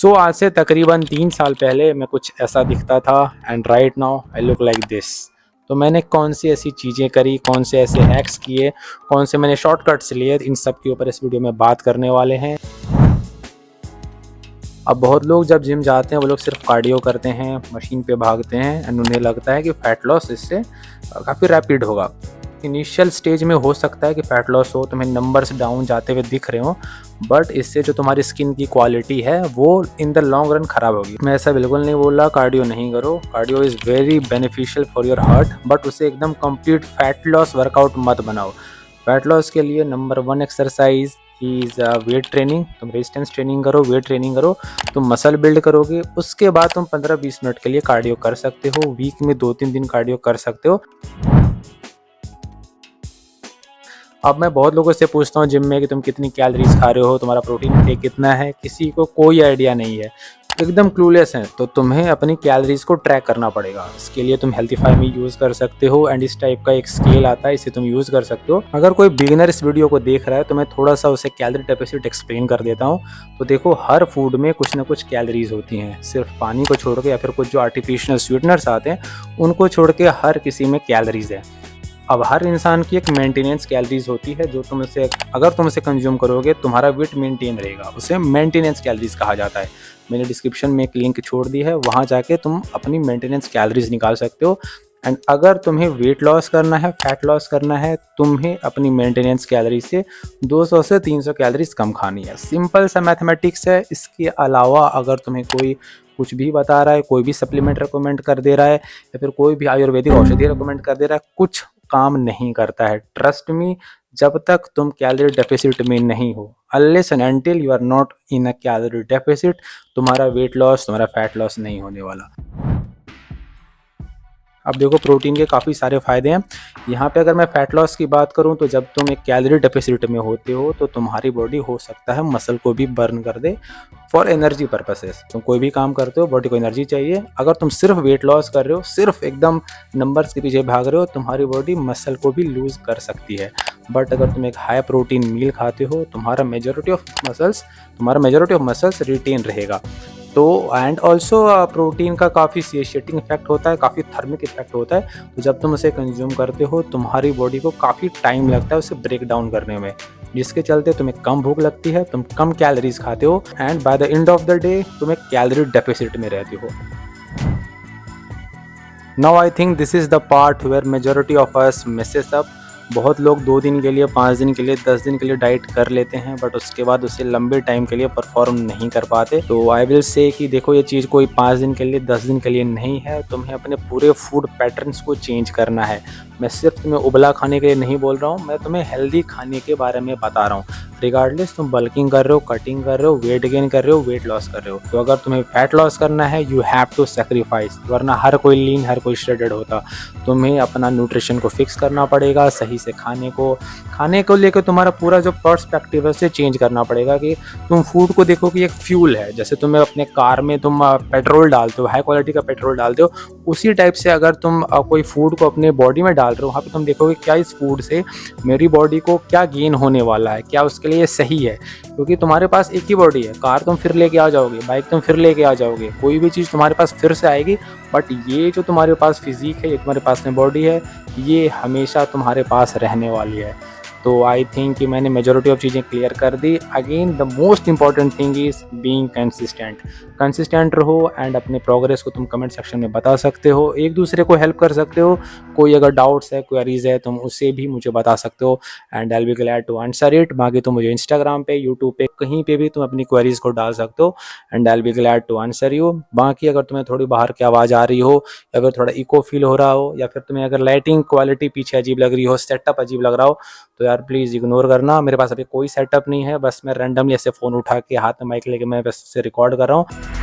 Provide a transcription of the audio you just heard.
आज से तकरीबन 3 साल पहले मैं कुछ ऐसा दिखता था and right now I look like this. तो मैंने कौन सी ऐसी चीज़ें करी, कौन से ऐसे हैक्स किए, कौन से मैंने शॉर्टकट्स लिए, इन सब के ऊपर इस वीडियो में बात करने वाले हैं। अब बहुत लोग जब जिम जाते हैं वो लोग सिर्फ कार्डियो करते हैं, मशीन पे भागते हैं एंड उन्हें लगता है कि फ़ैट लॉस इससे काफ़ी रैपिड होगा। इनिशियल स्टेज में हो सकता है कि फ़ैट लॉस हो, तुम्हें नंबर्स डाउन जाते हुए दिख रहे हो, बट इससे जो तुम्हारी स्किन की क्वालिटी है वो इन द लॉन्ग रन ख़राब होगी। मैं ऐसा बिल्कुल नहीं बोल रहा कार्डियो नहीं करो, cardio is very beneficial for your heart, but उसे एकदम कंप्लीट फ़ैट लॉस वर्कआउट मत बनाओ। फैट लॉस के लिए number 1 exercise is weight training. तुम रेजिस्टेंस ट्रेनिंग करो, वेट ट्रेनिंग करो, तुम मसल बिल्ड करोगे। उसके बाद तुम 15-20 मिनट के लिए कार्डियो कर सकते हो, वीक में 2-3 दिन कार्डियो कर सकते हो। अब मैं बहुत लोगों से पूछता हूँ जिम में कि तुम कितनी कैलोरीज खा रहे हो, तुम्हारा प्रोटीन इंटेक कितना है, किसी को कोई आइडिया नहीं है, एकदम क्लूलेस हैं। तो तुम्हें अपनी कैलोरीज को ट्रैक करना पड़ेगा। इसके लिए तुम हेल्थीफाई में यूज़ कर सकते हो एंड इस टाइप का एक स्केल आता है, इसे तुम यूज़ कर सकते हो। अगर कोई बिगिनर इस वीडियो को देख रहा है तो मैं थोड़ा सा उसे कैलोरी डेफिसिट एक्सप्लेन कर देता हूँ। तो देखो, हर फूड में कुछ ना कुछ कैलोरीज होती हैं, सिर्फ पानी को छोड़ के या फिर कुछ जो आर्टिफिशियल स्वीटनर्स आते हैं उनको छोड़ के हर किसी में कैलोरीज है। अब हर इंसान की एक मेंटेनेंस कैलोरीज होती है जो तुम इसे अगर तुम इसे कंज्यूम करोगे तुम्हारा वेट मेंटेन रहेगा, उसे मेंटेनेंस कैलोरीज कहा जाता है। मैंने डिस्क्रिप्शन में एक लिंक छोड़ दी है, वहाँ जाके तुम अपनी मेंटेनेंस कैलोरीज निकाल सकते हो। एंड अगर तुम्हें वेट लॉस करना है, फैट लॉस करना है, तुम्हें अपनी मेंटेनेंस कैलोरी से 200 से 300 कैलोरीज कम खानी है। सिंपल सा मैथमेटिक्स है। इसके अलावा अगर तुम्हें कोई कुछ भी बता रहा है, कोई भी सप्लीमेंट रिकमेंड कर दे रहा है या फिर कोई भी आयुर्वेदिक औषधि रिकमेंड कर दे रहा है, कुछ काम नहीं करता है। ट्रस्ट मी, जब तक तुम कैलोरी डेफिसिट में नहीं हो, unless and until you are not in a calorie deficit, तुम्हारा वेट लॉस, तुम्हारा फैट लॉस नहीं होने वाला। अब देखो, प्रोटीन के काफ़ी सारे फ़ायदे हैं। यहाँ पे अगर मैं फ़ैट लॉस की बात करूँ तो जब तुम एक कैलोरी डेफिसिट में होते हो तो तुम्हारी बॉडी हो सकता है मसल को भी बर्न कर दे फॉर एनर्जी पर्पसेस। तुम कोई भी काम करते हो, बॉडी को एनर्जी चाहिए। अगर तुम सिर्फ वेट लॉस कर रहे हो, सिर्फ एकदम नंबर्स के पीछे भाग रहे हो, तुम्हारी बॉडी मसल को भी लूज़ कर सकती है। बट अगर तुम एक हाई प्रोटीन मील खाते हो, तुम्हारा मेजॉरिटी ऑफ मसल्स रिटेन रहेगा। तो एंड ऑल्सो प्रोटीन का काफ़ी सेटिंग इफेक्ट होता है, काफ़ी थर्मिक इफेक्ट होता है। तो जब तुम उसे कंज्यूम करते हो तुम्हारी बॉडी को काफ़ी टाइम लगता है उसे ब्रेक डाउन करने में, जिसके चलते तुम्हें कम भूख लगती है, तुम कम कैलोरीज खाते हो and by the end of the day तुम एक कैलोरी डेफिसिट में रहते हो। Now I think this is the part where majority of us misses up. बहुत लोग 2 दिन के लिए, 5 दिन के लिए, 10 दिन के लिए डाइट कर लेते हैं, बट उसके बाद उसे लंबे टाइम के लिए परफॉर्म नहीं कर पाते। तो आई विल से कि देखो, ये चीज़ कोई 5 दिन के लिए, 10 दिन के लिए नहीं है। तुम्हें अपने पूरे फूड पैटर्न्स को चेंज करना है। मैं सिर्फ तुम्हें उबला खाने के लिए नहीं बोल रहा हूँ, मैं तुम्हें हेल्दी खाने के बारे में बता रहा हूँ। रिगार्डलेस तुम बल्किंग कर रहे हो, कटिंग कर रहे हो, वेट गेन कर रहे हो, वेट लॉस कर रहे हो, तो अगर तुम्हें फैट लॉस करना है यू हैव टू सेक्रीफाइस, वरना हर कोई लीन, हर कोई श्रेडेड होता। तुम्हें अपना न्यूट्रिशन को फिक्स करना पड़ेगा, सही से खाने को लेकर तुम्हारा पूरा जो पर्सपेक्टिव है उसे चेंज करना पड़ेगा कि तुम फूड को देखो कि एक फ्यूल है। जैसे तुम्हें अपने कार में तुम पेट्रोल डालते हो, हाई क्वालिटी का पेट्रोल डालते हो, उसी टाइप से अगर तुम कोई फूड को अपने बॉडी में डाल रहे हो, वहाँ पे तुम देखोगे क्या इस फूड से मेरी बॉडी को क्या गेन होने वाला है, क्या उसके लिए सही है। क्योंकि तुम्हारे पास एक ही बॉडी है, कार तुम फिर लेके आ जाओगे, बाइक तुम फिर लेके आ जाओगे, कोई भी चीज़ तुम्हारे पास फिर से आएगी, बट ये जो तुम्हारे पास फिजिक है, ये तुम्हारे पास में बॉडी है, ये हमेशा तुम्हारे पास रहने वाली है। तो आई थिंक कि मैंने मेजॉरिटी ऑफ चीज़ें क्लियर कर दी। Again the most important thing is being consistent रहो एंड अपने प्रोग्रेस को तुम कमेंट सेक्शन में बता सकते हो, एक दूसरे को हेल्प कर सकते हो। कोई अगर डाउट्स है, क्वेरीज है, तुम उसे भी मुझे बता सकते हो and I will be glad to answer it. बाकी तुम मुझे इंस्टाग्राम पे, यूट्यूब पे, कहीं पे भी तुम अपनी क्वेरीज को डाल सकते हो and I will be glad to answer you. बाकी अगर तुम्हें थोड़ी बाहर की आवाज़ आ रही हो या फिर थोड़ा इको फील हो रहा हो या फिर तुम्हें अगर लाइटिंग क्वालिटी पीछे अजीब लग रही हो, सेटअप अजीब लग रहा हो, तो यार प्लीज़ इग्नोर करना। मेरे पास अभी कोई सेटअप नहीं है, बस मैं रैंडमली ऐसे फ़ोन उठा के हाथ में माइक लेके मैं बस से रिकॉर्ड कर रहा हूँ।